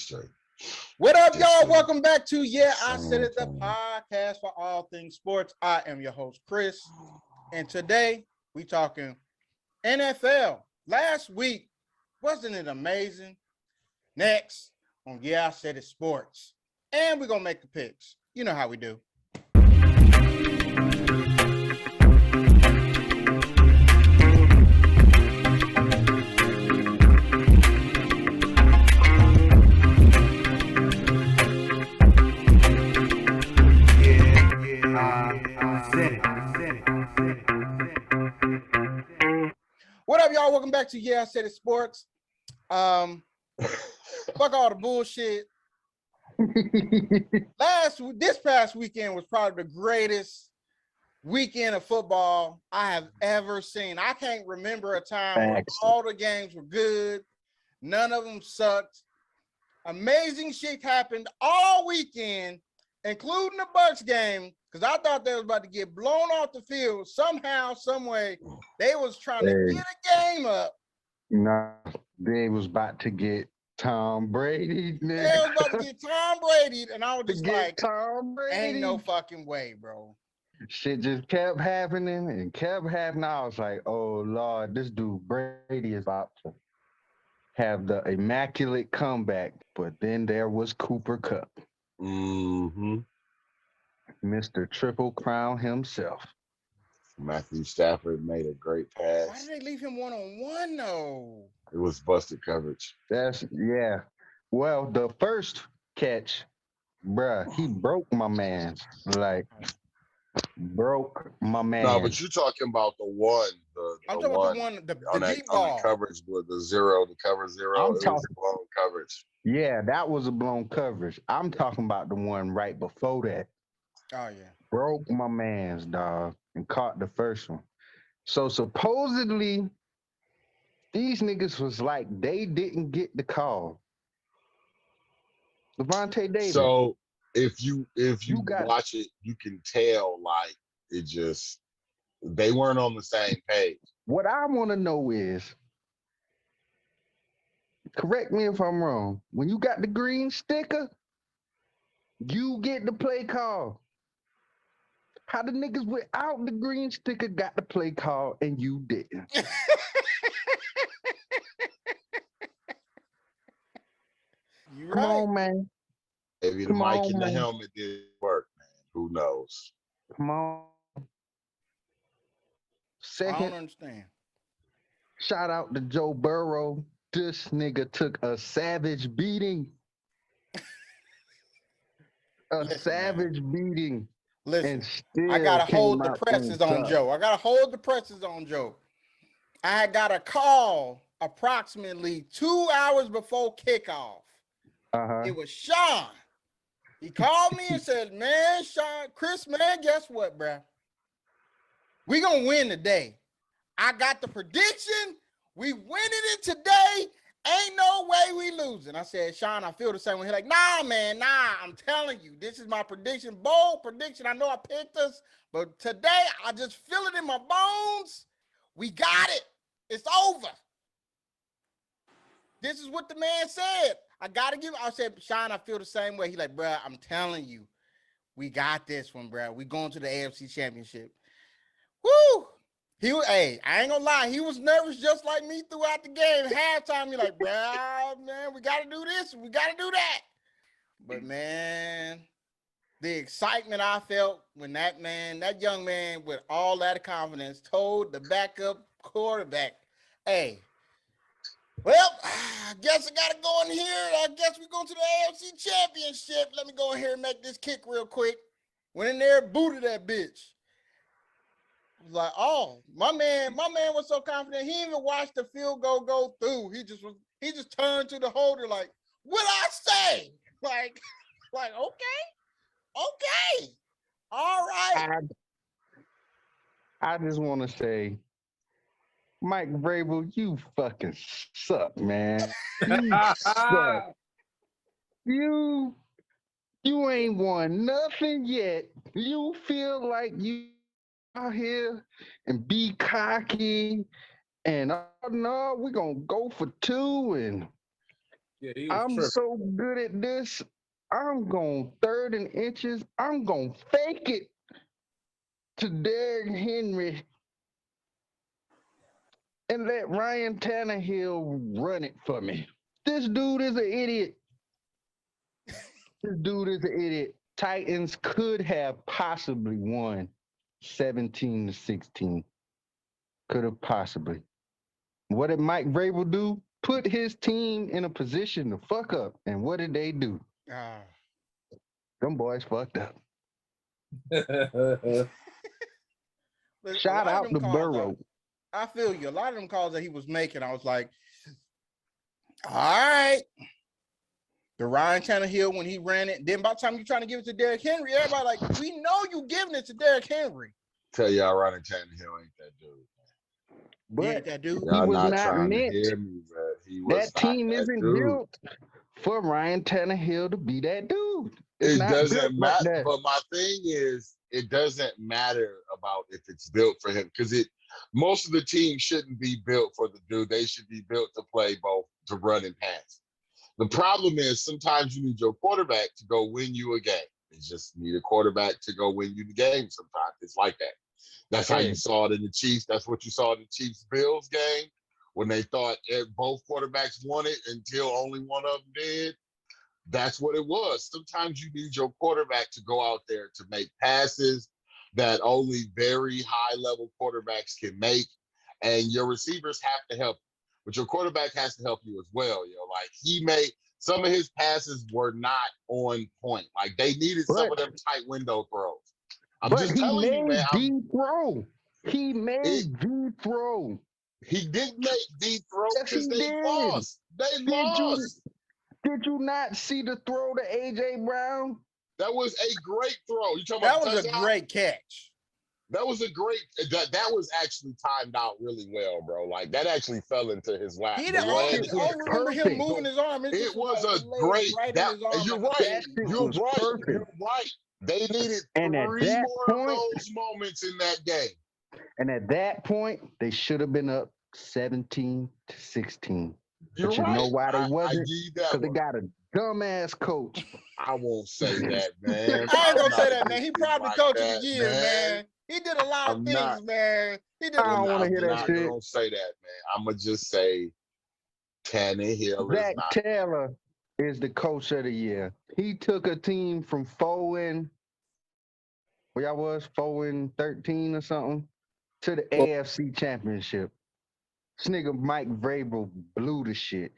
straight. What up, y'all? Welcome back to I Said It, the podcast for all things sports. I am your host, Chris, and today we talking NFL. Last week, wasn't it amazing? Next on I Said It Sports, and we're gonna make the picks. You know how we do. What up, y'all? Welcome back to I Said It Sports. Fuck all the bullshit. This past weekend was probably the greatest weekend of football I have ever seen. I can't remember a time when all the games were good. None of them sucked. Amazing shit happened all weekend, including the Bucs game, because I thought they was about to get blown off the field somehow, some way. They was trying to get a game up. No, they was about to get Tom Brady. Nigga. They was about to get Tom Brady, and I was just like, Tom Brady. Ain't no fucking way, bro. Shit just kept happening and kept happening. I was like, oh, Lord, this dude Brady is about to have the immaculate comeback. But then there was Cooper Kupp. Mm-hmm. Mr. Triple Crown himself. Matthew Stafford made a great pass. Why did they leave him one-on-one, though? It was busted coverage. Yeah. Well, the first catch, bruh, he broke my man. Broke my man. No, but you're talking about the one. I'm talking about the one, the deep ball. On the coverage with the cover zero. It was blown coverage. Yeah, that was a blown coverage. I'm talking about the one right before that. Oh, yeah. Broke my man's, dog, and caught the first one. So supposedly, these niggas was like, they didn't get the call. Levante Davis. So if you watch it, you can tell like it just, they weren't on the same page. What I want to know is, correct me if I'm wrong, when you got the green sticker, you get the play call. How the niggas without the green sticker got the play call and you didn't? You Come right. on, man. Maybe the mic in the helmet didn't work, man. Who knows? Come on. Second, I don't understand. Shout out to Joe Burrow. This nigga took a savage beating. Savage beating. Listen, I gotta hold the presses on Joe. I got a call approximately 2 hours before kickoff. It was Sean. He called me and said, man, Sean, Chris, man, guess what, bro? We gonna win today. I got the prediction. We winning it today. Ain't no way we losing. I said, Sean, I feel the same way. He's like, nah, man, I'm telling you, this is my prediction, bold prediction. I know I picked us, but today I just feel it in my bones. We got it. It's over. This is what the man said. I said, Sean, I feel the same way. He's like, bro, I'm telling you, we got this one, bro. We going to the AFC Championship. Woo! I ain't gonna lie, he was nervous just like me throughout the game. Halftime, he like, bro, man, we gotta do this, we gotta do that. But man, the excitement I felt when that young man with all that confidence told the backup quarterback, hey, well, I guess I gotta go in here. I guess we're going to the AFC Championship. Let me go in here and make this kick real quick. Went in there, booted that bitch. I was like, oh, my man was so confident. He didn't even watched the field goal go through. He just turned to the holder like, what I say? Like, okay. All right. I just want to say, Mike Vrabel, you fucking suck, man. You suck. You ain't won nothing yet. You feel like you out here and be cocky and oh no, we're gonna go for two and Yeah, he was I'm tripping. so good at this. I'm going 3rd and inches. I'm going to fake it to Derrick Henry and let Ryan Tannehill run it for me. This dude is an idiot. This dude is an idiot. Titans could have possibly won 17-16. Could have possibly. What did Mike Vrabel do? Put his team in a position to fuck up. And what did they do? Ah. Them boys fucked up. But a Shout lot of out them to calls, Burrow. I feel you. A lot of them calls that he was making, I was like, all right. The Ryan Tannehill when he ran it. Then by the time you're trying to give it to Derrick Henry, everybody like, we know you giving it to Derrick Henry. Tell y'all, Ryan Tannehill ain't that dude. He But ain't that dude. he Y'all was not not trying to meant. hear me, but he was That not team that isn't dude. built for Ryan Tannehill to be that dude. It's It not built doesn't like matter. that. But my thing is, it doesn't matter about if it's built for him because most of the teams shouldn't be built for the dude. They should be built to play both, to run and pass. The problem is sometimes you need your quarterback to go win you a game. You just need a quarterback to go win you the game sometimes. It's like that. That's how you saw it in the Chiefs. That's what you saw in the Chiefs-Bills game when they thought both quarterbacks won it until only one of them did. That's what it was. Sometimes you need your quarterback to go out there to make passes that only very high-level quarterbacks can make, and your receivers have to help. But your quarterback has to help you as well. Like he made some of his passes were not on point. Like they needed some of them tight window throws. I'm But just he telling you, man. made the throw. He made the throw. He didn't make the throw Yes, because he they did. lost. They lost. Did you not see the throw to AJ Brown? That was a great throw. You talking That about was a great catch. That was a great. That was actually timed out really well, bro. Like that actually fell into his lap. He The didn't. one, I don't remember him moving his arm. It it just was like a he laid great. right That in his arm. you're Like right. That shit You're was right. perfect. You're right. They needed And at 3 that more of point, those moments in that game. And at that point, they should have been up 17-16. You're But you right. know why they I wasn't? give you that Because they one. got a dumbass coach. I won't say that, man. I ain't I'm gonna say not that, man. He against him probably like coach of the that, year, man. He did a lot of I'm not. things, man. He did. I don't want to I'm hear that not shit. gonna say that, man. I'm gonna just say Tannehill is Zach not. Taylor is the coach of the year. He took a team from 4-13 or something to the AFC Championship. This nigga Mike Vrabel blew the shit.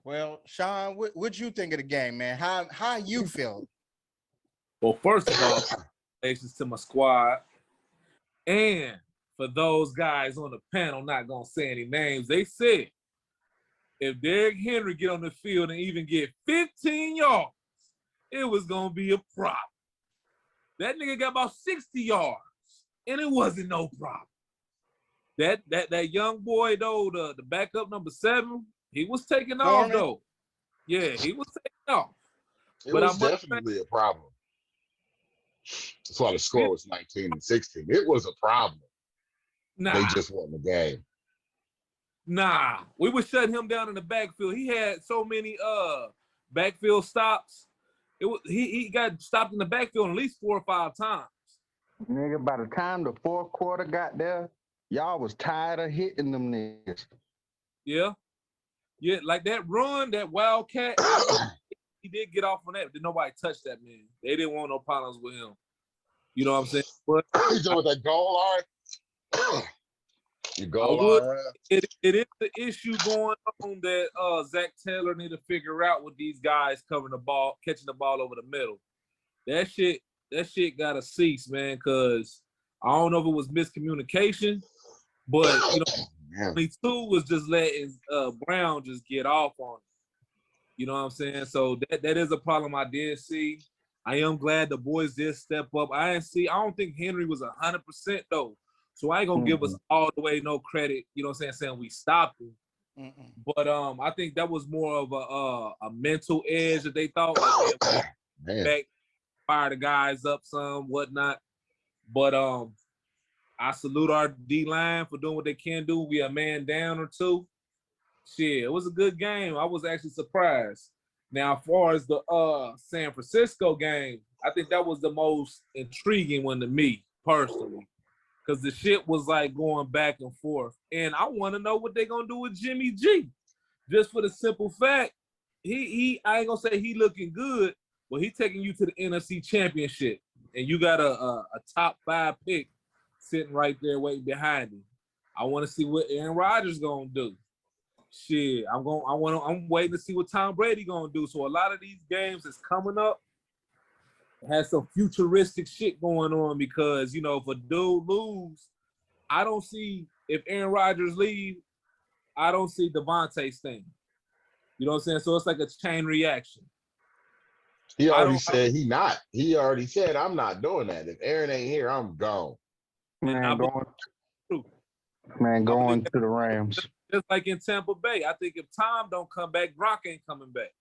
Well, Sean, what you think of the game, man? How you feel? Well, first of all, congratulations to my squad. And for those guys on the panel, not gonna say any names, they said if Derrick Henry get on the field and even get 15 yards, it was gonna be a problem. That nigga got about 60 yards, and it wasn't no problem. That young boy though, the backup number 7, he was taking off though. Yeah, he was taking off. It was definitely a problem. That's why the score was 19-16. It was a problem. Nah. They just won the game. Nah, we were shutting him down in the backfield. He had so many backfield stops. He got stopped in the backfield at least 4 or 5 times. Nigga, by the time the fourth quarter got there, y'all was tired of hitting them niggas. Yeah. Yeah, like that run, that Wildcat, he did get off on that, but nobody touched that man. They didn't want no problems with him. You know what I'm saying? But he's doing that goal line. Your goal line. It is the issue going on that Zach Taylor need to figure out with these guys covering the ball, catching the ball over the middle. That shit gotta cease, man, because I don't know if it was miscommunication, but you know, 22 was just letting Brown just get off on it. You know what I'm saying? So that is a problem I did see. I am glad the boys did step up. I don't think Henry was 100% though. So I ain't gonna give us all the way no credit, you know what I'm saying we stopped him. But I think that was more of a mental edge that they thought back, fire the guys up some, whatnot. But I salute our D line for doing what they can do. We a man down or two. Shit, it was a good game. I was actually surprised. Now, as far as the San Francisco game, I think that was the most intriguing one to me personally, because the shit was like going back and forth, and I want to know what they're gonna do with Jimmy G, just for the simple fact he I ain't gonna say he looking good, but he taking you to the NFC Championship, and you got a top 5 pick sitting right there waiting behind him. I want to see what Aaron Rodgers gonna do. Shit, I'm waiting to see what Tom Brady gonna do. So a lot of these games that's coming up has some futuristic shit going on, because you know, if a dude lose, I don't see, if Aaron Rodgers leave, I don't see Devontae staying. You know what I'm saying? So it's like a chain reaction. He already said he not. He already said, I'm not doing that. If Aaron ain't here, I'm gone. Man, going to the Rams. Just like in Tampa Bay, I think if Tom don't come back, Brock ain't coming back.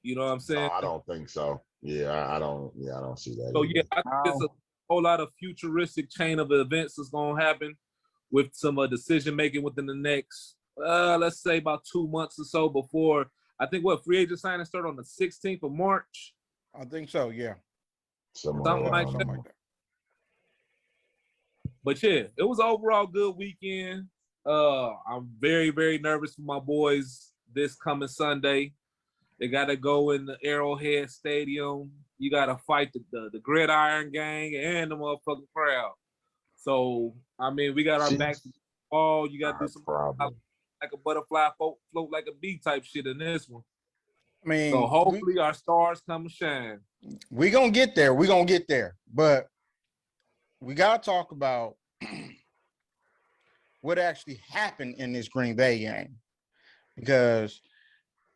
You know what I'm saying? No, I don't think so. Yeah, I don't see that. So either. yeah, I think it's a whole lot of futuristic chain of events that's gonna happen with some decision making within the next, let's say about 2 months or so before. I think free agent signing start on the 16th of March. I think so. Yeah. Something like that. But yeah, it was overall good weekend. I'm very, very nervous for my boys this coming Sunday. They got to go in the Arrowhead Stadium. You got to fight the Gridiron Gang and the motherfucking crowd. So, I mean, we got our backs to the wall. You got to do some like a butterfly float like a bee type shit in this one. I mean, so hopefully our stars come and shine. We're going to get there. We're going to get there. But we got to talk about what actually happened in this Green Bay game. Because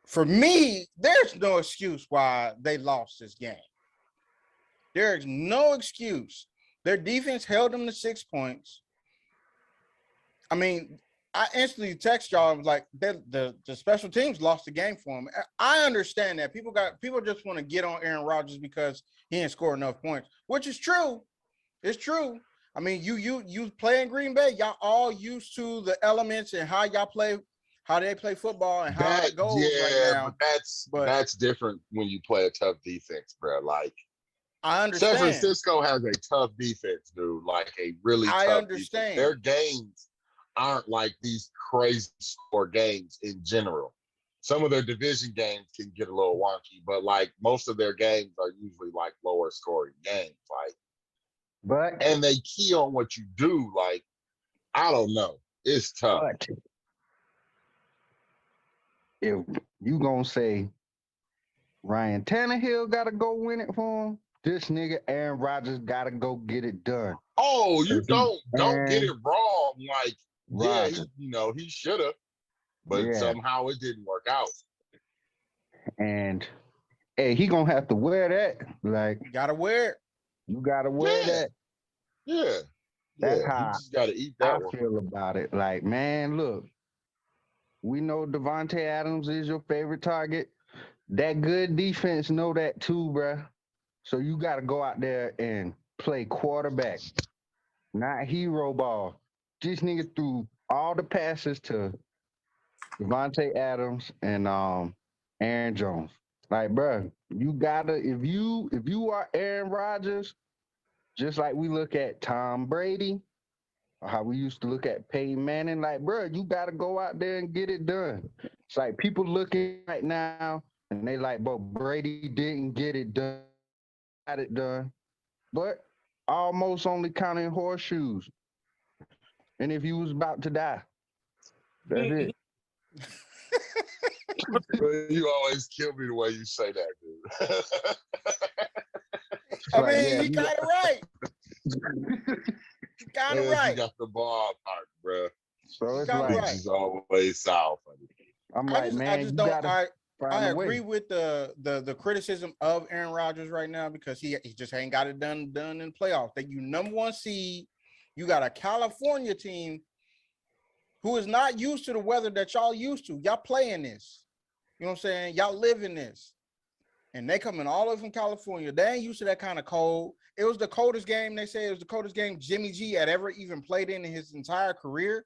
for me, there's no excuse why they lost this game. There's no excuse. Their defense held them to 6 points. I mean, I instantly text y'all. I was like, the special teams lost the game for them. I understand that. People just want to get on Aaron Rodgers because he didn't score enough points, which is true. It's true. I mean, you play in Green Bay, y'all all used to the elements and how y'all play, how they play football and how it goes right now. But that's different when you play a tough defense, bro. Like, I understand. San Francisco has a tough defense, dude. Like a really tough understand. Defense. Their games aren't like these crazy score games in general. Some of their division games can get a little wonky, but like most of their games are usually like lower scoring games. And they key on what you do. Like, I don't know. It's tough. But if you gonna say Ryan Tannehill gotta go win it for him, this nigga Aaron Rodgers gotta go get it done. Oh, you don't get it wrong. Like, yeah, he should have, but somehow it didn't work out. And hey, he gonna have to wear that. Like, you gotta wear it. You gotta wear that. Yeah. That's how you just gotta eat that I feel about it. Like, man, look, we know Devontae Adams is your favorite target. That good defense know that too, bruh. So you gotta go out there and play quarterback, not hero ball. This nigga threw all the passes to Devontae Adams and Aaron Jones. Like, bruh, you gotta, if you are Aaron Rodgers, just like we look at Tom Brady, or how we used to look at Peyton Manning, like, bruh, you gotta go out there and get it done. It's like people looking right now and they like, but Brady didn't get it done, got it done, but almost only counting horseshoes. And if you was about to die, that's it. You always kill me the way you say that, dude. I mean, you got it right. You got it right. You got the ballpark, bro. So it's like, it's always south. I'm like, I agree with the criticism of Aaron Rodgers right now because he just ain't got it done in the playoffs. That you number one seed, you got a California team who is not used to the weather that y'all used to. Y'all playing this. You know what I'm saying? Y'all live in this. And they coming all the way from California. They ain't used to that kind of cold. It was the coldest game. They say it was the coldest game Jimmy G had ever even played in his entire career.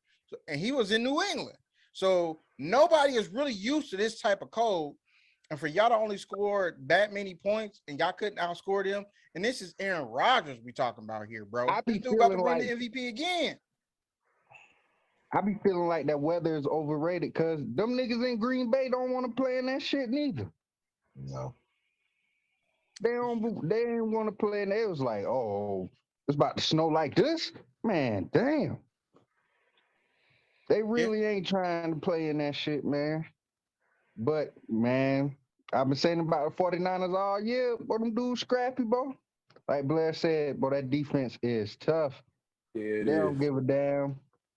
And he was in New England. So nobody is really used to this type of code. And for y'all to only score that many points and y'all couldn't outscore them. And this is Aaron Rodgers we talking about here, bro. I be This dude about to feeling win like the MVP again. I be feeling like that weather is overrated because them niggas in Green Bay don't want to play in that shit neither. No. They didn't want to play, and they was like, oh, it's about to snow like this? Man, damn. They really ain't trying to play in that shit, man. But, man, I've been saying about the 49ers all year, but them dudes scrappy, bro. Like Blair said, bro, that defense is tough. Yeah, They don't give a damn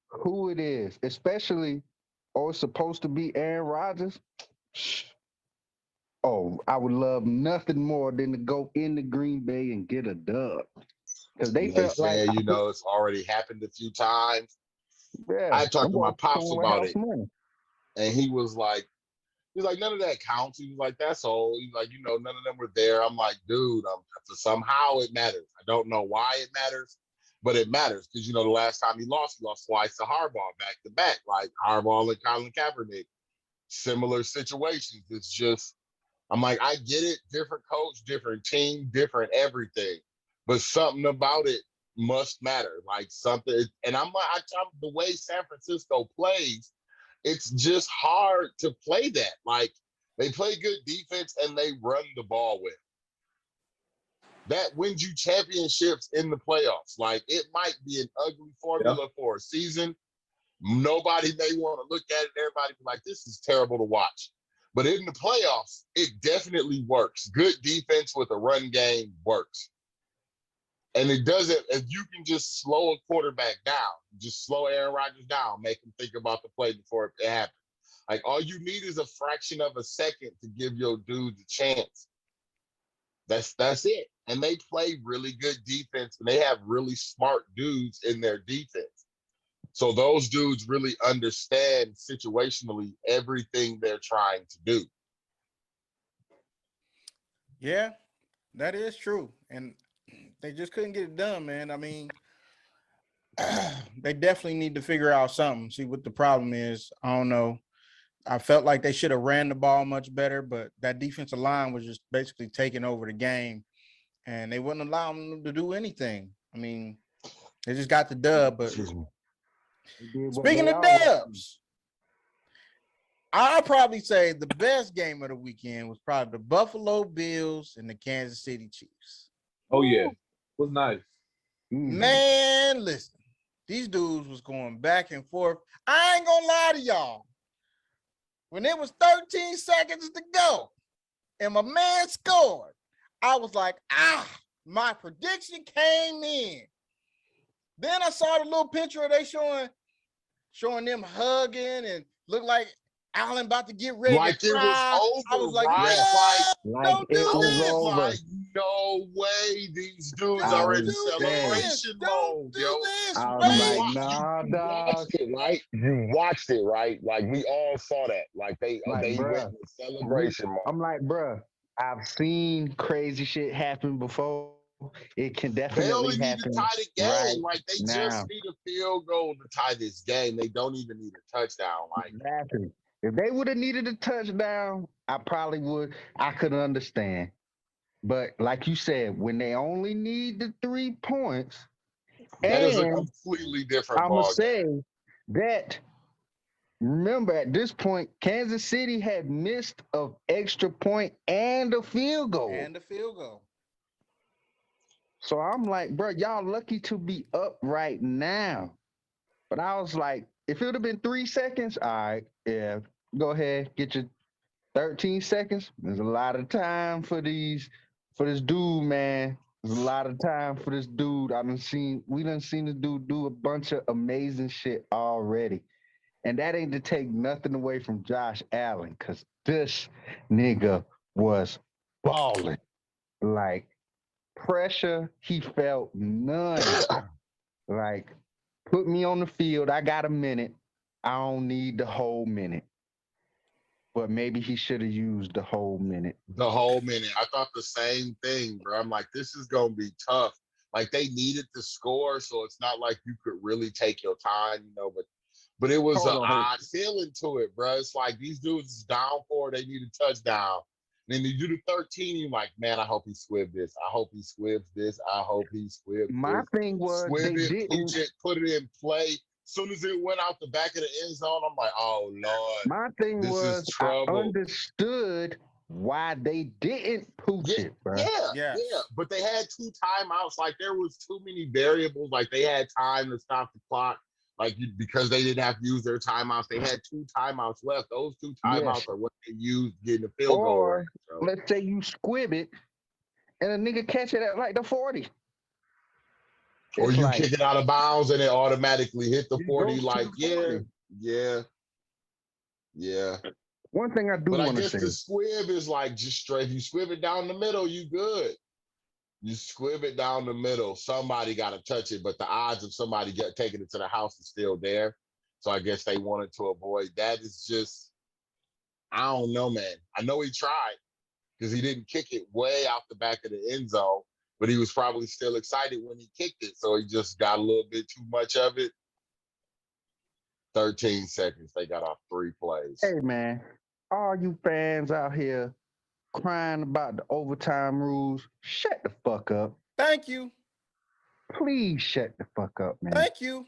who it is, especially, it's supposed to be Aaron Rodgers. Oh, I would love nothing more than to go into Green Bay and get a dub. Because they They felt like, said, it's already happened a few times. yeah, I talked to my pops with about house it, money. and he was like, none of that counts. He was like, that's all. He's like, none of them were there. I'm like, dude, somehow it matters. I don't know why it matters, but it matters because, the last time he lost twice to Harbaugh back to back, like Harbaugh and Colin Kaepernick. Similar situations. It's just, I'm like, I get it. Different coach, different team, different everything, but something about it must matter. Like something, and I'm like, the way San Francisco plays, it's just hard to play that. Like they play good defense and they run the ball well. That wins you championships in the playoffs. Like it might be an ugly formula for a season. Nobody may want to look at it. Everybody be like, this is terrible to watch. But in the playoffs, it definitely works. Good defense with a run game works. And it doesn't, if you can just slow a quarterback down, just slow Aaron Rodgers down, make him think about the play before it happens. Like all you need is a fraction of a second to give your dudes a chance. That's it. And they play really good defense and they have really smart dudes in their defense. So those dudes really understand situationally everything they're trying to do. Yeah, that is true. And they just couldn't get it done, man. I mean, they definitely need to figure out something. See what the problem is. I don't know. I felt like they should have ran the ball much better, but that defensive line was just basically taking over the game, and they wouldn't allow them to do anything. I mean, they just got the dub. But speaking of dubs, I'll probably say the best game of the weekend was probably the Buffalo Bills and the Kansas City Chiefs. Oh, yeah. It was nice. Man, listen, these dudes was going back and forth. I ain't gonna lie to y'all. When it was 13 seconds to go and my man scored, I was like, my prediction came in. Then I saw the little picture of they showing them hugging and looked like Allen about to get ready like to cry. I was like, don't do this. Like, no way, these dudes are in celebration mode, yo. I was like, nah, dog. You watched it, right? Like we all saw that. Like they went in celebration mode. I'm like, bruh, I've seen crazy shit happen before. It can definitely they only need to tie the game. Right like they now. just need a field goal to tie this game. They don't even need a touchdown. Like exactly. If they would have needed a touchdown, I probably would. I could understand. But like you said, when they only need the 3 points, that is a completely different ball. I'm gonna say that. Remember, at this point, Kansas City had missed an extra point and a field goal. So I'm like, bro, y'all lucky to be up right now. But I was like, if it would have been 3 seconds, all right, yeah, go ahead, get your 13 seconds. There's a lot of time for this dude, man. There's a lot of time for this dude. We done seen the dude do a bunch of amazing shit already. And that ain't to take nothing away from Josh Allen, because this nigga was balling. Like, pressure, he felt none. Like, put me on the field. I got a minute. I don't need the whole minute. But maybe he should have used the whole minute. I thought the same thing, bro. I'm like, this is going to be tough. Like, they needed to score, so it's not like you could really take your time, but But it was an Hold on. odd feeling to it, bro. It's like these dudes is down 4, they need a touchdown. Then you do the 13, you're like, man, I hope he squibbed this. I hope he squibbs this. I hope he squibbed My this. thing was Squib they it, didn't. pooch it, put it in play. As soon as it went out the back of the end zone, I'm like, oh, Lord, My thing this was is trouble. I understood why they didn't pooch Yeah, it, bro. yeah. But they had 2 timeouts. Like, there was too many variables. Like, they had time to stop the clock. Like, because they didn't have to use their timeouts. They had 2 timeouts left. Those 2 timeouts are what they used getting the field goal. Or Right, so. let's say you squib it and a nigga catch it at like the 40. Or It's you like, kick it out of bounds and it automatically hit the it 40. goes Like, to the 40. yeah. One thing I do But I want to guess say. the squib is like just straight. If you squib it down the middle, you good. You squib it down the middle. Somebody got to touch it, but the odds of somebody taking it to the house is still there. So I guess they wanted to avoid that. Is just, I don't know, man. I know he tried because he didn't kick it way out the back of the end zone, but he was probably still excited when he kicked it. So he just got a little bit too much of it. 13 seconds. They got off 3 plays. Hey, man, all you fans out here crying about the overtime rules, shut the fuck up. Thank you. Please shut the fuck up, man. Thank you.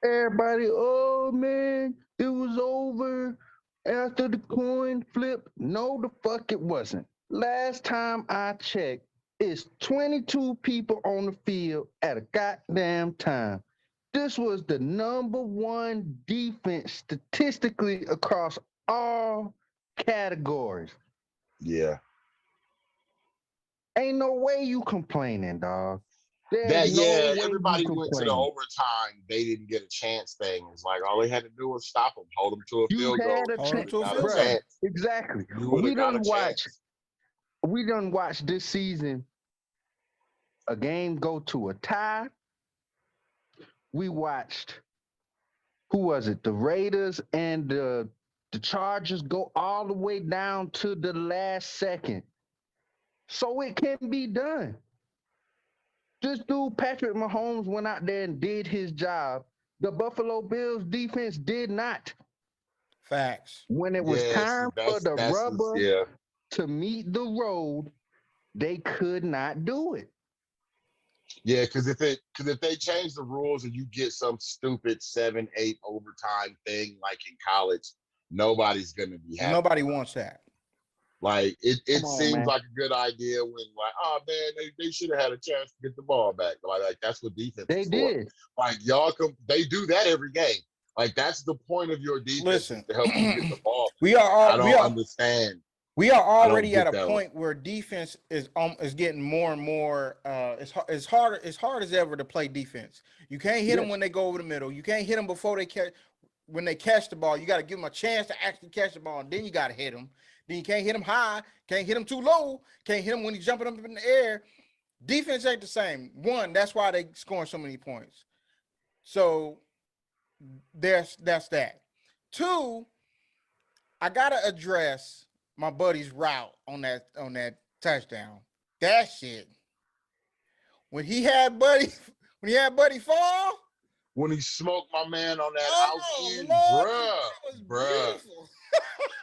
Everybody, oh, man, it was over after the coin flip. No, the fuck it wasn't. Last time I checked, it's 22 people on the field at a goddamn time. This was the #1 defense statistically across all categories. Yeah. Ain't no way you complaining, dog. There's no way everybody you went to the overtime. They didn't get a chance thing. It's like all they had to do was stop them, hold them to a field goal. Had a Hold 'em chance, to a Got field a goal. chance. Exactly. You would have got a chance. We done watched this season a game go to a tie. We watched, who was it? The Raiders and the Chargers go all the way down to the last second. So it can be done. This dude, Patrick Mahomes, went out there and did his job. The Buffalo Bills defense did not. Facts. When it was time for the rubber yeah. to meet the road, they could not do it. Yeah, because if they change the rules and you get some stupid 7-8 overtime thing like in college, nobody's gonna be happy. Nobody wants that. Like it seems man. like a good idea when like, oh man, they should have had a chance to get the ball back. Like that's what defense They is did. for. Like they do that every game. Like that's the point of your defense. Listen, is to help you get the ball. I don't understand. We are already at a that point where defense is getting more and more. It's harder as ever to play defense. You can't hit them when they go over the middle. You can't hit them before they catch. When they catch the ball, you got to give them a chance to actually catch the ball, and then you got to hit them. Then you can't hit them high, can't hit them too low, can't hit them when he's jumping up in the air. Defense ain't the same. One, that's why they scoring so many points. So that's that. Two, I gotta address my buddy's route on that touchdown. That shit. When he had Buddy fall. When he smoked my man on that out end, bruh.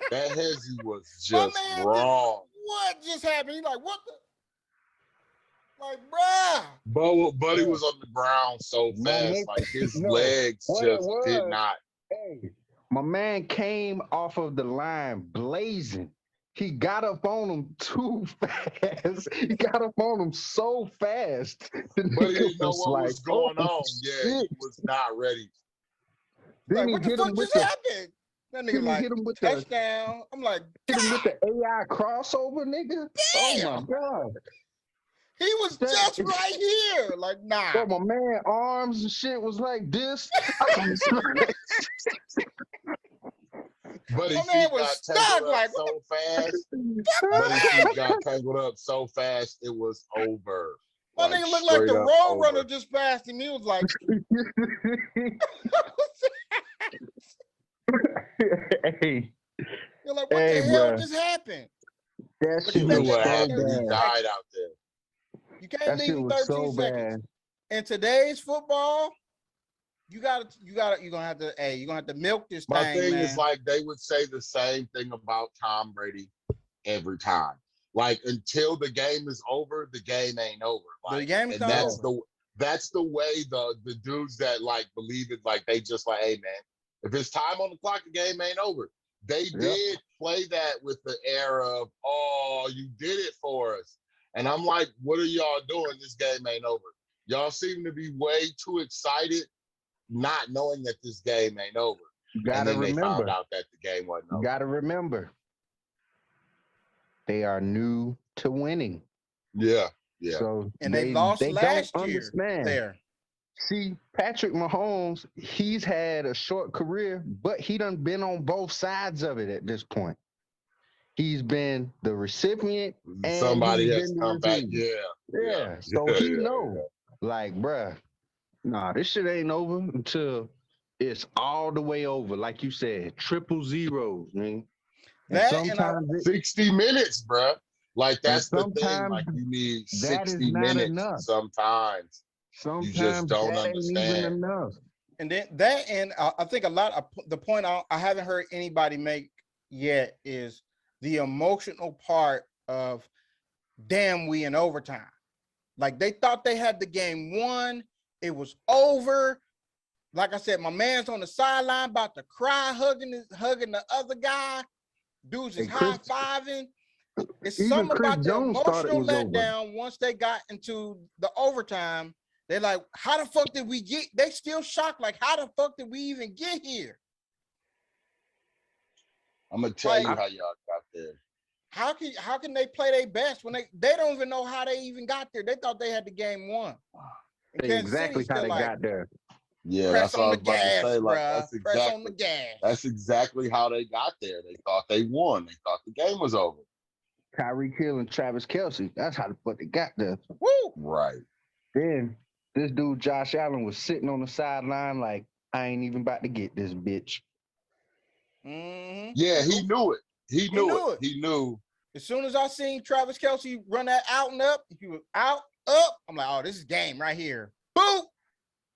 That hezzy was just wrong. What just happened? He's like, what the? Like, bruh. Buddy was on the ground so fast, like his legs just did not. Hey, my man came off of the line blazing. He got up on him too fast. He got up on him so fast. But he didn't know what was going on. Yeah, he was not ready. Then like, what the fuck just happened? That nigga like hit him with touchdown. I'm like, hit him with the AI crossover, nigga. Damn. Oh my god. He was just right here. Like, nah. But my man arms and shit was like this. But his man feet was got stuck, tangled up like, so fast. But his feet got tangled up so fast, it was over. My nigga looked like the road runner just passed him. He was like, hey. You're like, what the hell just happened? That He shit knew was what so happened. He bad. died out there. You can't leave in 13 seconds. In today's football, you're gonna have to milk this My thing, thing man. is like they would say the same thing about Tom Brady every time. Like until the game is over, the game ain't over. Like, The game's and not that's the way the dudes that like believe it, like they just like, hey man, if it's time on the clock, the game ain't over. They did play that with the air of, oh, you did it for us. And I'm like, what are y'all doing? This game ain't over. Y'all seem to be way too excited, not knowing that this game ain't over. You And gotta then they found remember. out that the game wasn't You over. gotta remember. They are new to winning. Yeah. So And they lost last don't year understand. there. See, Patrick Mahomes, he's had a short career, but he done been on both sides of it at this point. He's been the recipient and Somebody he's has been the come back. recipient. Yeah. So he know, like, bruh, nah, this shit ain't over until it's all the way over. Like you said, triple zeros, man. That and 60 minutes, bruh. Like that's the thing. sometimes Like you need that is 60 not minutes. enough. Sometimes you just don't that ain't even understand. enough. And then that and I think a lot of the point I haven't heard anybody make yet is the emotional part of damn, we in overtime. Like they thought they had the game won. It was over. Like I said, my man's on the sideline about to cry, hugging the other guy. Dudes is high-fiving. It's something Chris about the Jones thought it emotional was over. letdown once they got into the overtime. They're like, how the fuck did we get? They still shocked. Like, how the fuck did we even get here? I'm gonna tell you how y'all got there. How can they play their best when they don't even know how they even got there? They thought they had the game won. Exactly how they got there. Yeah, press that's what I on was the about gas, to say. Like bruh. Press on the gas. That's exactly how they got there. They thought they won. They thought the game was over. Tyreek Hill and Travis Kelce. That's how the fuck they got there. Woo! Right. Then this dude Josh Allen was sitting on the sideline like, I ain't even about to get this bitch. Mm-hmm. Yeah, he knew it. He knew it. He knew. As soon as I seen Travis Kelce run that out and up, he was out, up. I'm like, oh, this is game right here. Boom!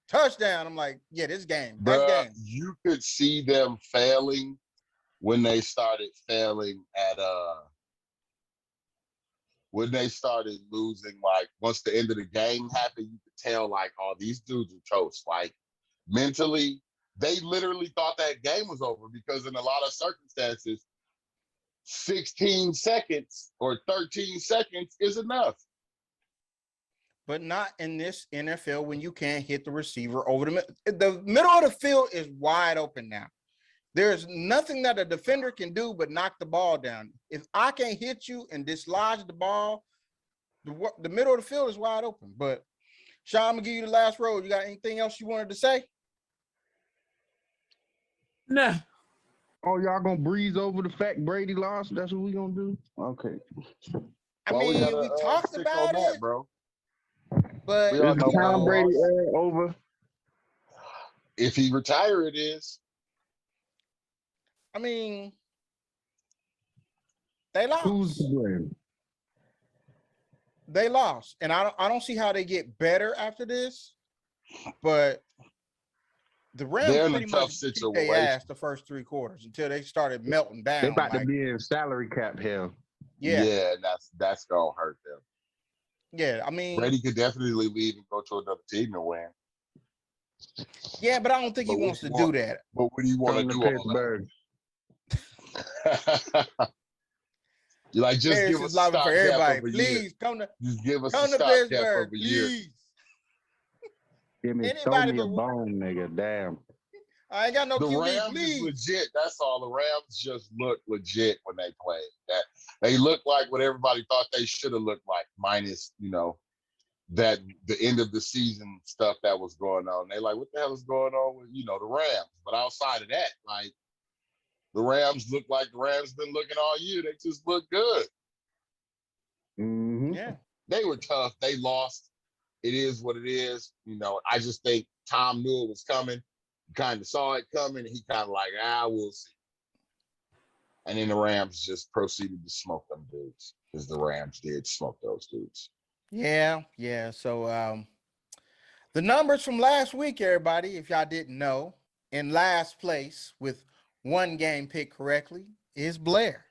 Touchdown. I'm like, yeah, this game. That's game. You could see them failing when they started failing at when they started losing. Like once the end of the game happened, you could tell like, oh, these dudes are toast. Like mentally, they literally thought that game was over because in a lot of circumstances, 16 seconds or 13 seconds is enough. But not in this NFL when you can't hit the receiver over the middle of the field is wide open now. There's nothing that a defender can do but knock the ball down. If I can't hit you and dislodge the ball, the middle of the field is wide open. But Sean, I'm gonna give you the last road. You got anything else you wanted to say? Nah. Oh, y'all gonna breeze over the fact Brady lost? That's what we gonna do? Okay. I mean, we talked about it, bro. But we all is know Tom Brady over? If he retire, it is. I mean, they lost. Who's to blame? They lost, and I don't see how they get better after this. But the Rams pretty much kicked their ass the first 3 quarters until they started melting down. They about to be in salary cap hell. Yeah, that's gonna hurt them. Yeah, I mean, Brady could definitely leave and go to another team to win. Yeah, but I don't think he wants to do that. But what do you want to do Pittsburgh? You like just Paris give us is lobbying for everybody. Please come to give us come a to stopgap of a year. Please. Give me Anybody throw me a bone, nigga. Damn. I ain't got no The QB, Rams please. is legit. That's all. The Rams just look legit when they play. That they look like what everybody thought they should have looked like, minus that the end of the season stuff that was going on. They like, what the hell is going on with the Rams? But outside of that, like the Rams look like the Rams been looking all year. They just look good. Mm-hmm. Yeah, they were tough. They lost. It is what it is. I just think Tom knew it was coming. Kind of saw it coming. And he kind of like, we'll see. And then the Rams just proceeded to smoke them dudes, because the Rams did smoke those dudes. Yeah. So The numbers from last week, everybody, if y'all didn't know, in last place with one game picked correctly is Blair.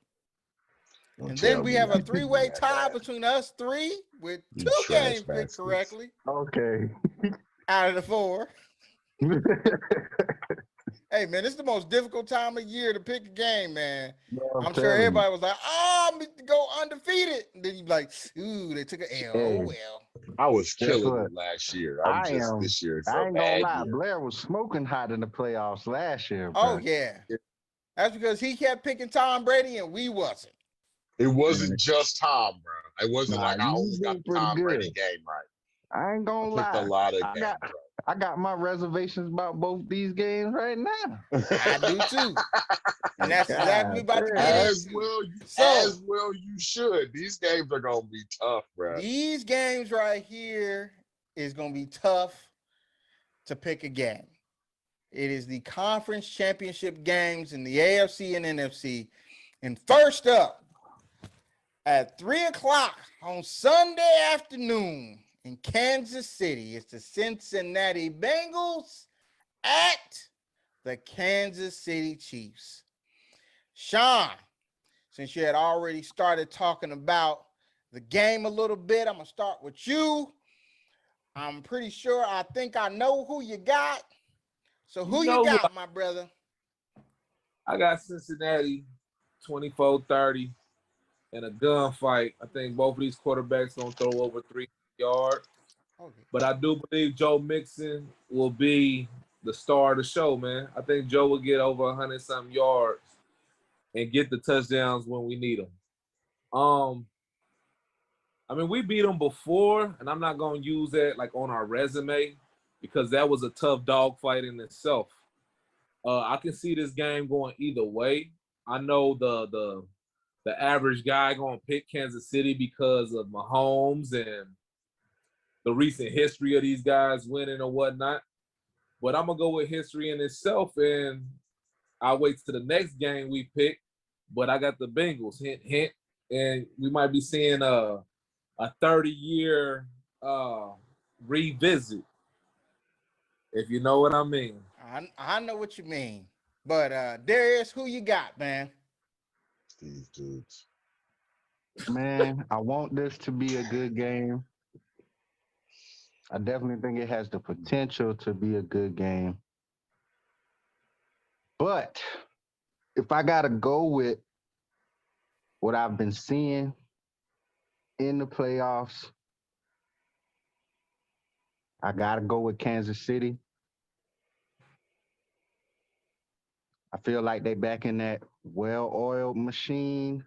Don't And tell then we me have a I can do three-way that tie bad. between us three with You 2 trash games picked baskets. correctly Okay. out of the 4. Hey, man, this is the most difficult time of year to pick a game, man. I'm sure everybody was like, oh, I'm going to go undefeated. And then you be like, ooh, they took an L. Oh, Hey. well. I was Guess killing what? it last year. I This year it's I a ain't gonna bad lie. year. Blair was smoking hot in the playoffs last year, Oh, bro. yeah. That's because he kept picking Tom Brady and we wasn't. It wasn't just Tom, bro. It wasn't Nah, like I you only got did the pretty Tom Brady good. game right. I ain't I gonna picked a lie. lot of games I got my reservations about both these games right now. right. I do too. And that's exactly what we're about to get As into. well you should. These games are gonna be tough, bro. These games right here is going to be tough to pick a game. It is the conference championship games in the AFC and NFC. And first up, at 3 o'clock on Sunday afternoon in Kansas City, it's the Cincinnati Bengals at the Kansas City Chiefs. Sean, since you had already started talking about the game a little bit, I'm going to start with you. I'm pretty sure I think I know who you got. So who you got, my brother? I got Cincinnati 24-30 in a gunfight. I think both of these quarterbacks going to throw over 3 yards. Okay. But I do believe Joe Mixon will be the star of the show, man. I think Joe will get over 100-something yards and get the touchdowns when we need them. I mean, we beat them before, and I'm not going to use that like on our resume because that was a tough dogfight in itself. I can see this game going either way. I know the average guy going to pick Kansas City because of Mahomes and the recent history of these guys winning or whatnot. But I'm going to go with history in itself, and I'll wait to the next game we pick. But I got the Bengals, hint, hint. And we might be seeing a 30-year revisit, if you know what I mean. I know what you mean. But Darius, who you got, man? These dudes. Man, I want this to be a good game. I definitely think it has the potential to be a good game. But if I gotta go with what I've been seeing in the playoffs, I gotta go with Kansas City. I feel like they back in that well-oiled machine.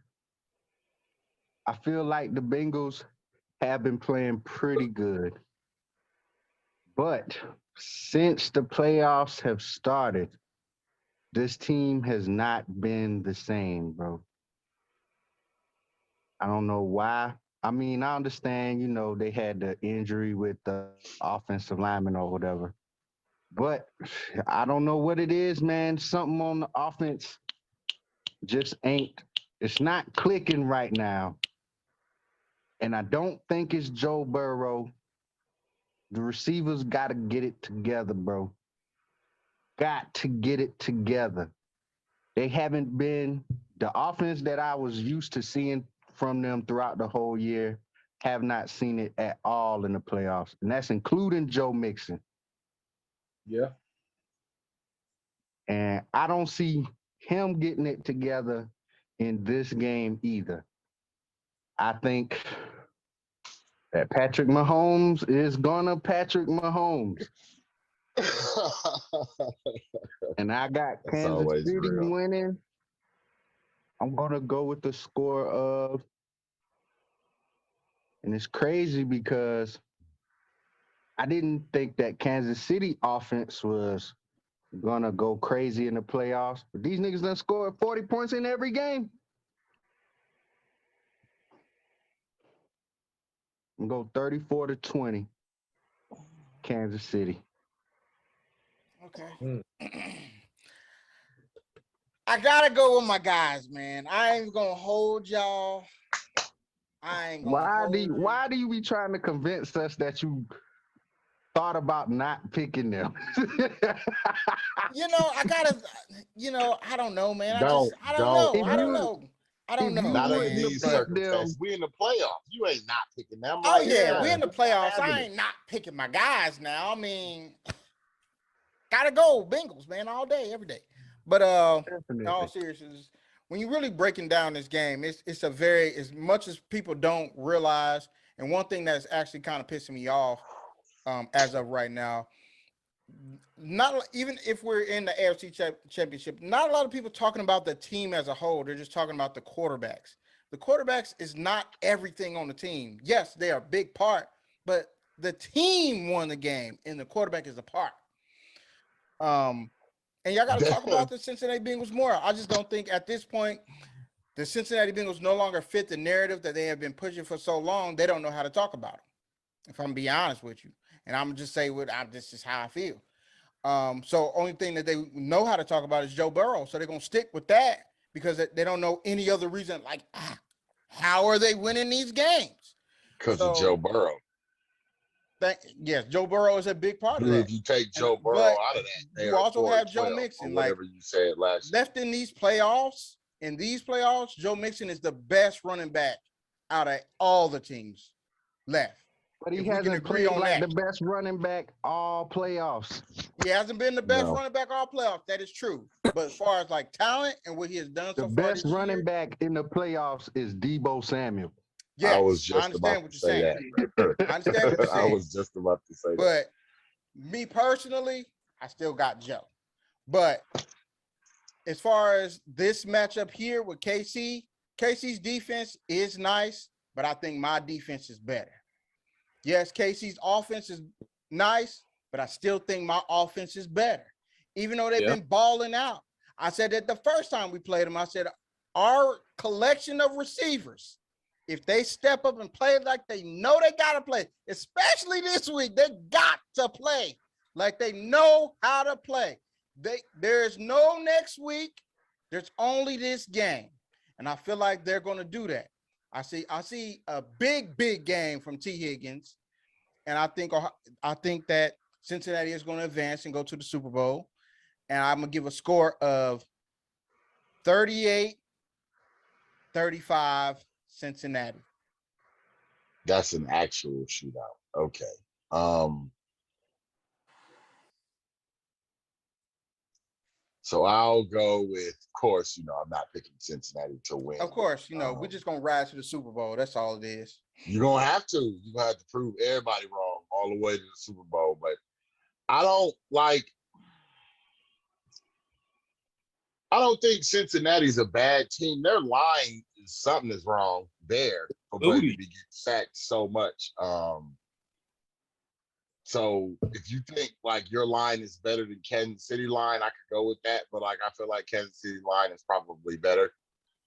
I feel like the Bengals have been playing pretty good. But since the playoffs have started, this team has not been the same, bro. I don't know why. I mean, I understand, they had the injury with the offensive lineman or whatever. But I don't know what it is, man. Something on the offense just it's not clicking right now. And I don't think it's Joe Burrow. The receivers got to get it together, bro. Got to get it together. They haven't been the offense that I was used to seeing from them throughout the whole year, have not seen it at all in the playoffs. And that's including Joe Mixon. Yeah. And I don't see him getting it together in this game either. I think that Patrick Mahomes is gonna Patrick Mahomes. And I got That's Kansas always City real. winning. I'm gonna go with the score of, and it's crazy because I didn't think that Kansas City offense was gonna go crazy in the playoffs, but these niggas done scored 40 points in every game. I'm gonna go 34-20, Kansas City. Okay. I gotta go with my guys, man. I ain't gonna hold y'all. I ain't gonna Why hold do you. why do you be trying to convince us that you thought about not picking them. You know, I gotta. You know, I don't know, man. I Don't, don't know. If I don't you know. I don't if you know, not under wouldn't man. have these But picked them, circumstances. We in the playoffs. You ain't not picking them. oh Like, yeah, we in the it's not playoffs. I happening. ain't not picking my guys now. I mean, gotta go Bengals, man, all day, every day. But in all definitely. seriousness, when you're really breaking down this game, it's a very, as much as people don't realize, and one thing that's actually kind of pissing me off as of right now, not even if we're in the AFC championship, not a lot of people talking about the team as a whole. They're just talking about the quarterbacks. The quarterbacks is not everything on the team. Yes, they are a big part, but the team won the game and the quarterback is a part. And y'all got to talk about the Cincinnati Bengals more. I just don't think at this point the Cincinnati Bengals no longer fit the narrative that they have been pushing for so long. They don't know how to talk about them, if I'm being honest with you. And I'm just say this is how I feel. So only thing that they know how to talk about is Joe Burrow. So they're gonna stick with that because they don't know any other reason. Like, how are they winning these games? Because of Joe Burrow. Yes, Joe Burrow is a big part of that. If you take Joe Burrow out of that, they you are also have Joe 4-12, Mixon. or Like whatever you said last year. left in these playoffs, Joe Mixon is the best running back out of all the teams left. But he If we can hasn't agree played on like that. the best running back all playoffs. He hasn't been the best No. running back all playoffs. That is true. But as far as like talent and what he has done The so far best this running year, back in the playoffs is Debo Samuel. yes, I was just understand about what to you're say saying. that. I understand what you're I saying. was just about to say that. But me personally, I still got Joe. But as far as this matchup here with KC's defense is nice, but I think my defense is better. Yes, KC's offense is nice, but I still think my offense is better. Even though they've been balling out. I said that the first time we played them, I said, our collection of receivers, if they step up and play like they know they got to play, especially this week, they got to play like they know how to play. There is no next week. There's only this game. And I feel like they're going to do that. I see a big game from T. Higgins. And I think that Cincinnati is going to advance and go to the Super Bowl. And I'm going to give a score of 38-35 Cincinnati. That's an actual shootout. Okay. So I'll go with, of course, I'm not picking Cincinnati to win. Of course, we're just going to rise to the Super Bowl. That's all it is. You're going to have to. You're going to have to prove everybody wrong all the way to the Super Bowl. But I don't think Cincinnati's a bad team. Their line something is wrong there for Brady to get sacked so much. So if you think like your line is better than Kansas City line, I could go with that. But like I feel like Kansas City line is probably better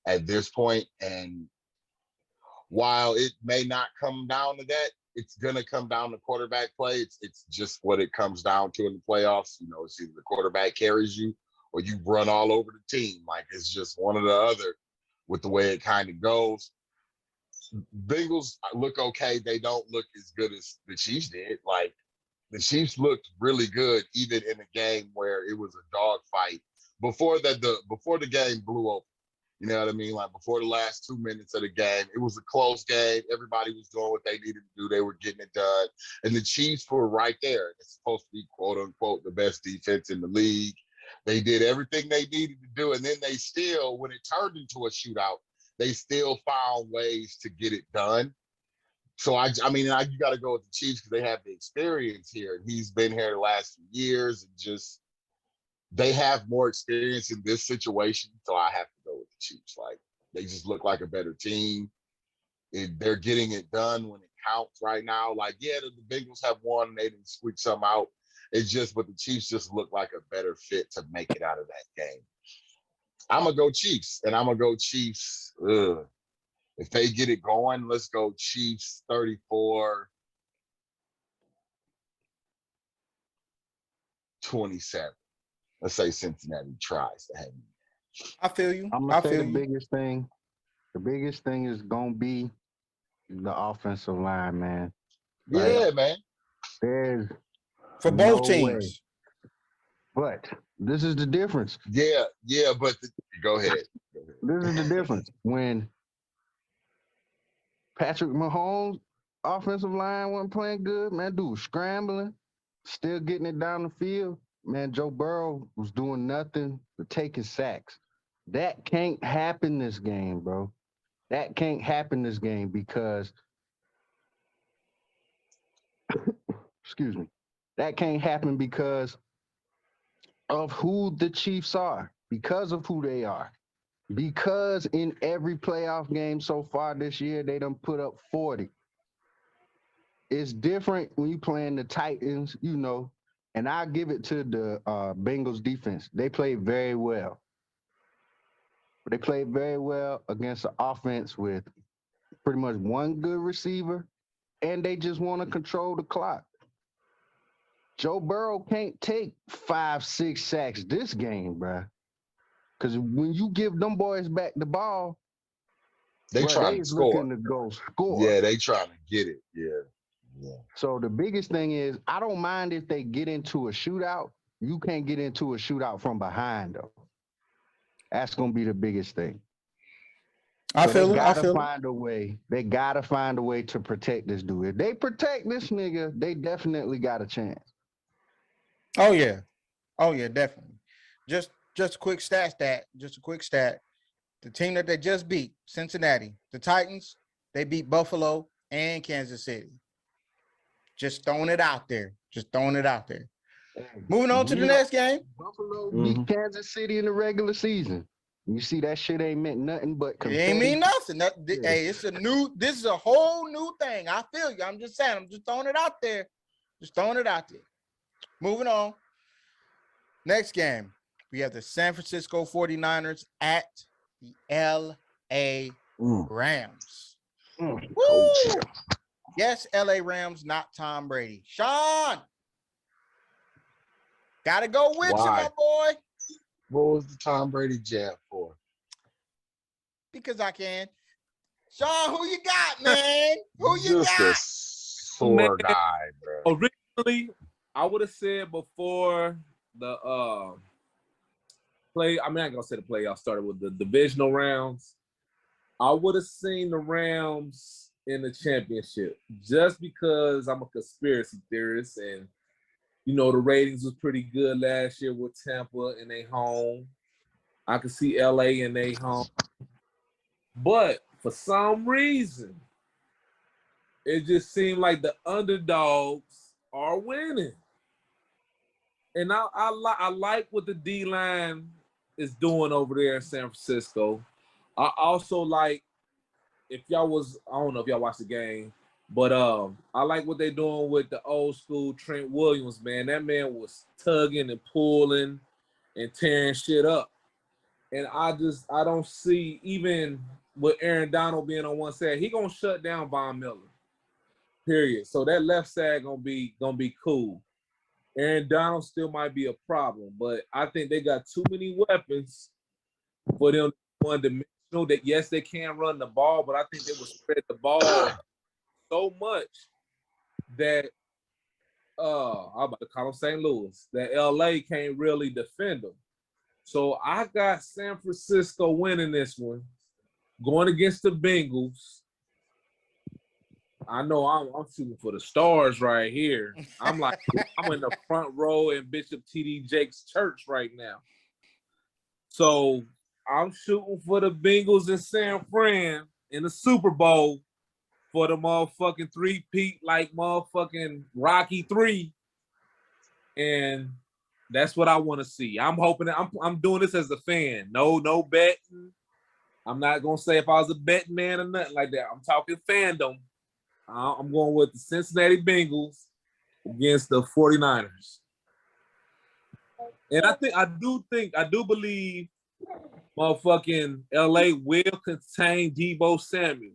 at this point. And while it may not come down to that, it's gonna come down to quarterback play. It's just what it comes down to in the playoffs. It's either the quarterback carries you or you run all over the team. Like it's just one or the other with the way it kind of goes. Bengals look okay. They don't look as good as the Chiefs did. Like the Chiefs looked really good, even in a game where it was a dogfight before the game blew open. You know what I mean? Like before the last 2 minutes of the game, it was a close game. Everybody was doing what they needed to do. They were getting it done. And the Chiefs were right there. It's supposed to be, quote unquote, the best defense in the league. They did everything they needed to do. And then they still, when it turned into a shootout, they still found ways to get it done. So, you got to go with the Chiefs because they have the experience here. And he's been here the last few years and just, they have more experience in this situation. So I have to go with the Chiefs. Like, they just look like a better team. They're getting it done when it counts right now. Like, yeah, the Bengals have won and they didn't squeak some out. It's just, but the Chiefs just look like a better fit to make it out of that game. I'm going to go Chiefs, and I'm going to go Chiefs. If they get it going, let's go Chiefs 34-27. Let's say Cincinnati tries to hang. I feel you. I'm gonna say the biggest thing is gonna be the offensive line, man. Yeah, man. There's for both No way. teams. But this is the difference. Yeah, but go ahead. This is the difference. When Patrick Mahomes' offensive line wasn't playing good, man, dude was scrambling, still getting it down the field. Man, Joe Burrow was doing nothing but taking sacks. That can't happen this game, bro. That can't happen this game because, excuse me, that can't happen because of who the Chiefs are, because of who they are. Because in every playoff game so far this year, they done put up 40. It's different when you playing the Titans, you know, and I give it to the Bengals defense. They played very well. They played very well against an offense with pretty much one good receiver, and they just want to control the clock. Joe Burrow can't take 5, 6 sacks this game, bruh. Because when you give them boys back the ball, They trying to score. looking to go score. Yeah, they trying to get it. Yeah. So the biggest thing is, I don't mind if they get into a shootout. You can't get into a shootout from behind, though. That's gonna be the biggest thing. I feel they it. gotta find a way. They gotta find a way to protect this dude. If they protect this nigga, they definitely got a chance. Oh yeah, definitely. Just a quick stat. The team that they just beat, Cincinnati, the Titans, they beat Buffalo and Kansas City. Just throwing it out there. Moving on to the next game. Buffalo beat Kansas City in the regular season. You see, that shit ain't meant nothing but confetti. It ain't mean nothing. Hey, this is a whole new thing. I feel you. I'm just saying, I'm just throwing it out there. Moving on. Next game, we have the San Francisco 49ers at the LA Rams. Woo! Yes, LA Rams, not Tom Brady. Sean, gotta go with you, my boy. What was the Tom Brady jab for? Because I can. Sean, who you got, man? Who you Just got? a sore guy, bro. Originally, I would have said before the play. I mean, I ain't gonna say the playoffs started with the divisional rounds. I would have seen the Rams in the championship just because I'm a conspiracy theorist, and you know the ratings was pretty good last year with Tampa in their home. I could see LA in their home, but for some reason, it just seemed like the underdogs are winning. And I like what the D-line is doing over there in San Francisco. I also like, I don't know if y'all watched the game, but I like what they're doing with the old school Trent Williams, man. That man was tugging and pulling and tearing shit up. And I don't see, even with Aaron Donald being on one side, he gonna shut down Von Miller. Period. So that left side gonna be cool. Aaron Donald still might be a problem, but I think they got too many weapons for them one-dimensional. That yes, they can run the ball, but I think they will spread the ball so much that I'm about to call them St. Louis, that LA can't really defend them. So I got San Francisco winning this one, going against the Bengals. I know I'm shooting for the stars right here. I'm in the front row in Bishop T.D. Jakes' church right now. So I'm shooting for the Bengals in San Fran in the Super Bowl for the motherfucking three-peat like motherfucking Rocky 3. And that's what I want to see. I'm hoping that I'm doing this as a fan. No betting. I'm not going to say if I was a betting man or nothing like that. I'm talking fandom. I'm going with the Cincinnati Bengals against the 49ers. And I do believe motherfucking LA will contain Deebo Samuel,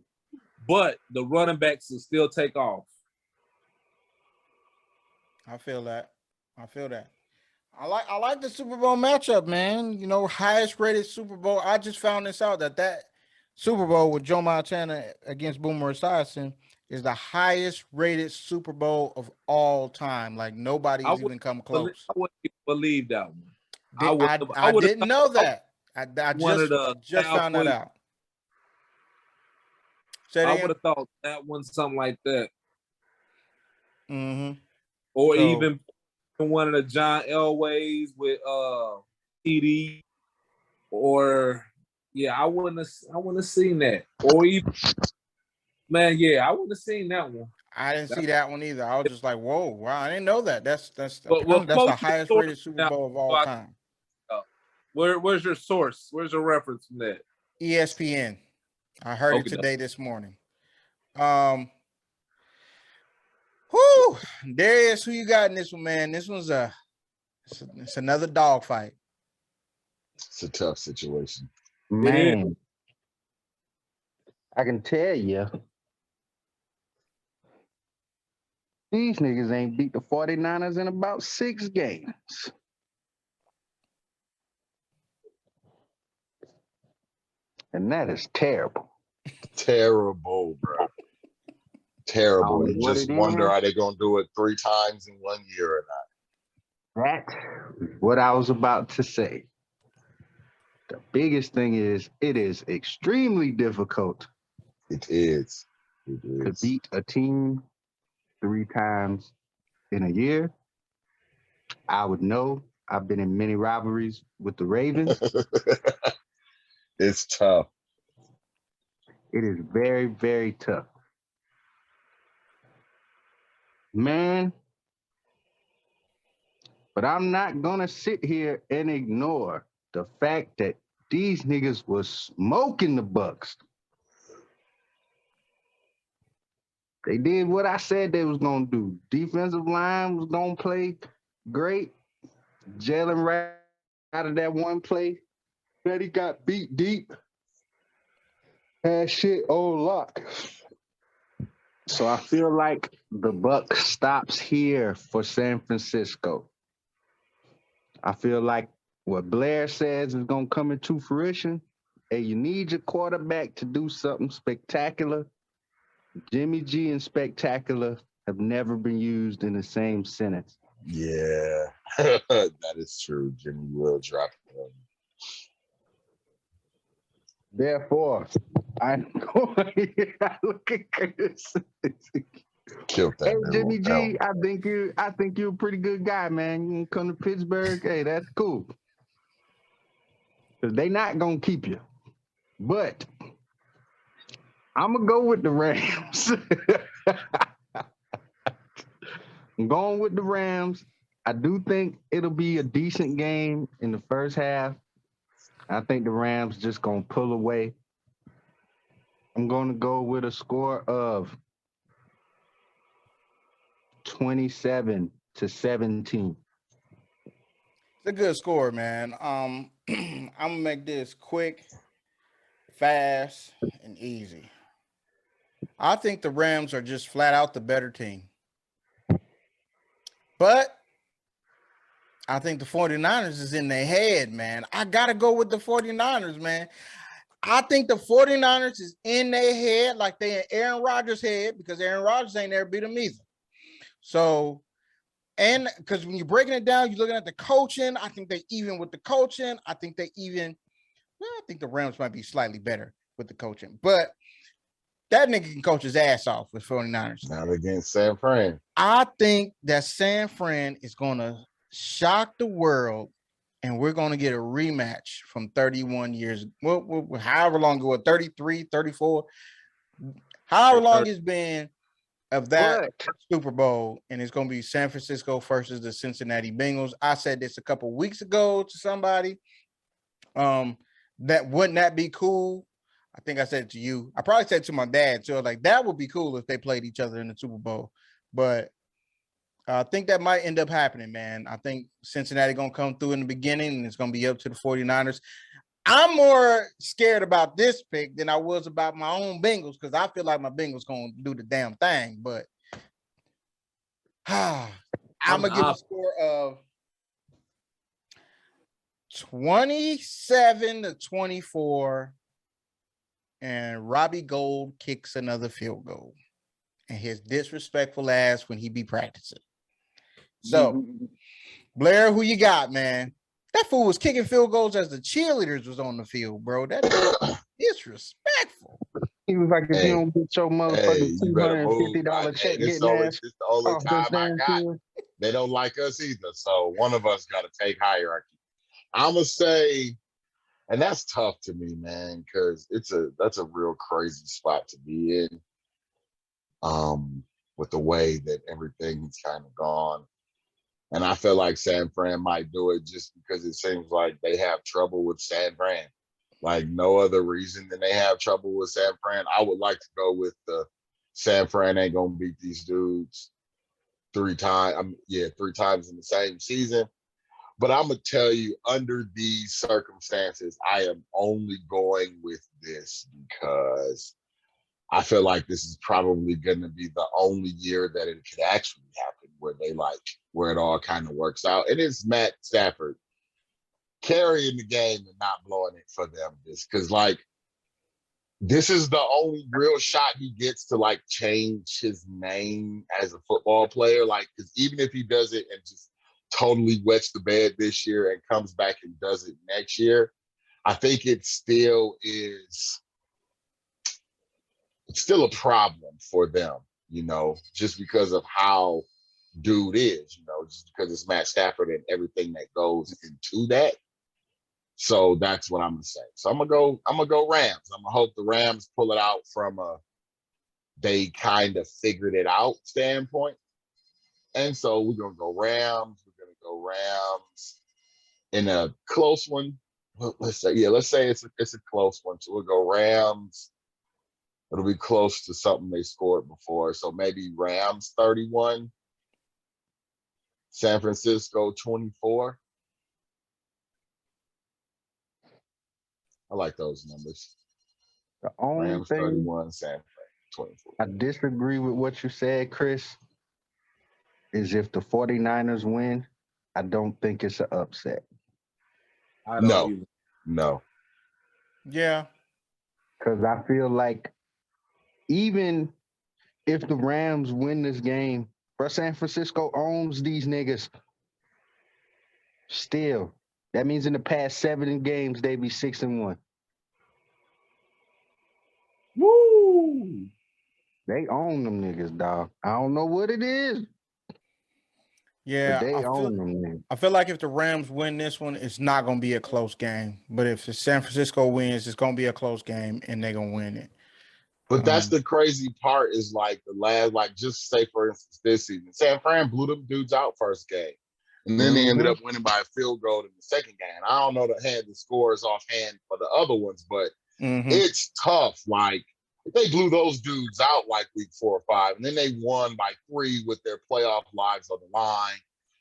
but the running backs will still take off. I feel that. I like the Super Bowl matchup, man. You know, highest rated Super Bowl. I just found this out that Super Bowl with Joe Montana against Boomer Esiason is the highest rated Super Bowl of all time. Like nobody's even come close. I wouldn't believe that one. I didn't know that. I one of the just found that out. I would have thought that one something like that. Mm-hmm. Or even one of the John Elways with TD. Or I wouldn't have seen that. Or even I wouldn't have seen that one. I didn't see that one either. I was just like, whoa, wow, I didn't know that. That's that's But the highest rated Super Bowl of all time. Where's your source? Where's your reference from that? ESPN. I heard it today this morning. Darius, who you got in this one, man? This one's it's another dog fight. It's a tough situation. Man, I can tell you, these niggas ain't beat the 49ers in about 6 games. And that is terrible. Terrible, bro. Terrible. You just wonder, are they going to do it 3 times in 1 year or not? That's what I was about to say. The biggest thing is it is extremely difficult. It is. To beat a team 3 times in a year. I would know. I've been in many rivalries with the Ravens. It's tough. It is very, very tough. Man, but I'm not going to sit here and ignore the fact that these niggas was smoking the Bucks. They did what I said they was going to do. Defensive line was going to play great. Jalen right out of that one play that he got beat deep. Had shit on lock. So I feel like the buck stops here for San Francisco. I feel like what Blair says is going to come into fruition. Hey, you need your quarterback to do something spectacular. Jimmy G and spectacular have never been used in the same sentence. Yeah, that is true. Jimmy will drop him. Therefore, I'm going to look at Chris. Killed that. Hey, Jimmy G, I think you're a pretty good guy, man. You can come to Pittsburgh. Hey, that's cool. Because they not going to keep you. But I'm going to go with the Rams. I'm going with the Rams. I do think it'll be a decent game in the first half. I think the Rams just going to pull away. I'm going to go with a score of 27-17. It's a good score, man. I'm gonna make this quick, fast, and easy. I think the Rams are just flat out the better team. But I think the 49ers is in their head, man. I got to go with the 49ers, man. I think the 49ers is in their head like they in Aaron Rodgers' head because Aaron Rodgers ain't never beat them either. So, and because when you're breaking it down, you're looking at the coaching. I think they even with the coaching. I think they even, well, I think the Rams might be slightly better with the coaching. But that nigga can coach his ass off with 49ers. Not against San Fran. I think that San Fran is going to shock the world, and we're going to get a rematch from 31 years. Well, however long ago, 33, 34, however long it's been of that Super Bowl, and it's going to be San Francisco versus the Cincinnati Bengals. I said this a couple weeks ago to somebody. That wouldn't that be cool? I think I said it to you. I probably said it to my dad too. I was like, that would be cool if they played each other in the Super Bowl. But I think that might end up happening, man. I think Cincinnati going to come through in the beginning, and it's going to be up to the 49ers. I'm more scared about this pick than I was about my own Bengals because I feel like my Bengals going to do the damn thing. But I'm going to give a score of 27-24, and Robbie Gould kicks another field goal. and his disrespectful ass when he be practicing. So, Blair, who you got, man? That fool was kicking field goals as the cheerleaders was on the field, bro. That is disrespectful. He was like, if you don't get your motherfucking you better move. $250 check This getting ass the only off time this I damn got. field. They don't like us either. So one of us got to take hierarchy. I'm gonna say, and that's tough to me, man, because that's a real crazy spot to be in. With the way that everything's kind of gone. And I feel like San Fran might do it just because it seems like they have trouble with San Fran. Like no other reason than they have trouble with San Fran. I would like to go with the San Fran ain't gonna beat these dudes three times in the same season. But I'm gonna tell you, under these circumstances, I am only going with this because I feel like this is probably going to be the only year that it could actually happen where it all kind of works out. And it's Matt Stafford carrying the game and not blowing it for them. Because this is the only real shot he gets to change his name as a football player. Because even if he does it and just totally wets the bed this year and comes back and does it next year, I think it still is. It's still a problem for them, just because of how dude is, just because it's Matt Stafford and everything that goes into that. So that's what I'm gonna say. So I'm gonna go Rams. I'm gonna hope the Rams pull it out from they kind of figured it out standpoint. And so we're gonna go Rams. We're gonna go Rams in a close one. Let's say it's a close one. So we'll go Rams. It'll be close to something they scored before. So maybe Rams 31, San Francisco 24. I like those numbers. The only Rams thing 31, San Fran 24. I disagree with what you said, Chris, is if the 49ers win, I don't think it's an upset. I don't either. No. Yeah. Because I feel like even if the Rams win this game, bro, San Francisco owns these niggas. Still, that means in the past 7 games, they be 6-1. Woo! They own them niggas, dog. I don't know what it is. Yeah, but they own them niggas. I feel like if the Rams win this one, it's not going to be a close game. But if San Francisco wins, it's going to be a close game, and they're going to win it. But that's the crazy part is the last, just say for instance this season, San Fran blew them dudes out first game. And then they ended up winning by a field goal in the second game. I don't know the scores offhand for the other ones, but it's tough. They blew those dudes out week 4 or 5, and then they won by 3 with their playoff lives on the line.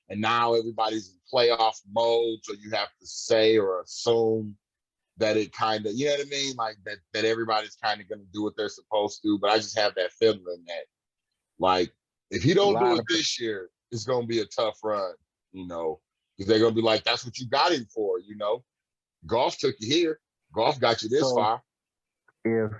And now everybody's in playoff mode, so you have to say or assume that it kind of, you know what I mean? That everybody's kind of going to do what they're supposed to. But I just have that feeling that, if you don't do it this year, it's going to be a tough run, because they're going to be that's what you got him for, Golf took you here. Golf got you this far. If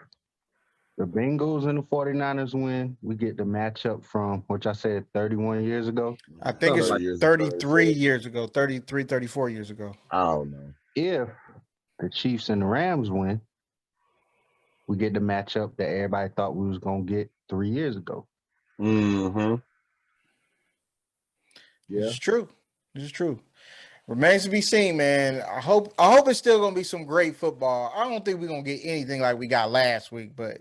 the Bengals and the 49ers win, we get the matchup from, which I said 31 years ago. I think it's 33 years ago, 33, 34 years ago. I don't know. If the Chiefs and the Rams win, we get the matchup that everybody thought we was going to get 3 years ago. Mm-hmm. Yeah. This is true. Remains to be seen, man. I hope it's still going to be some great football. I don't think we're going to get anything like we got last week, but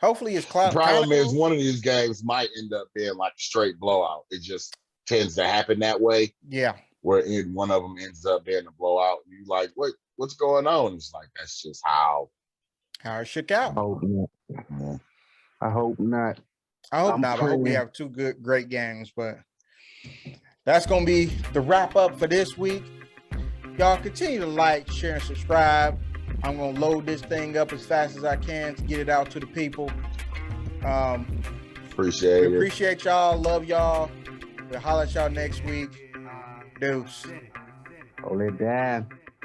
hopefully it's close. The problem is one of these games might end up being a straight blowout. It just tends to happen that way. Yeah. Where one of them ends up being a blowout. And you're what's going on? It's that's just how it shook out. I hope not. I hope not. I hope we have 2 great games, but that's going to be the wrap up for this week. Y'all continue to like, share, and subscribe. I'm going to load this thing up as fast as I can to get it out to the people. Appreciate it. Appreciate y'all. Love y'all. We'll holler at y'all next week. Deuce. Hold it down.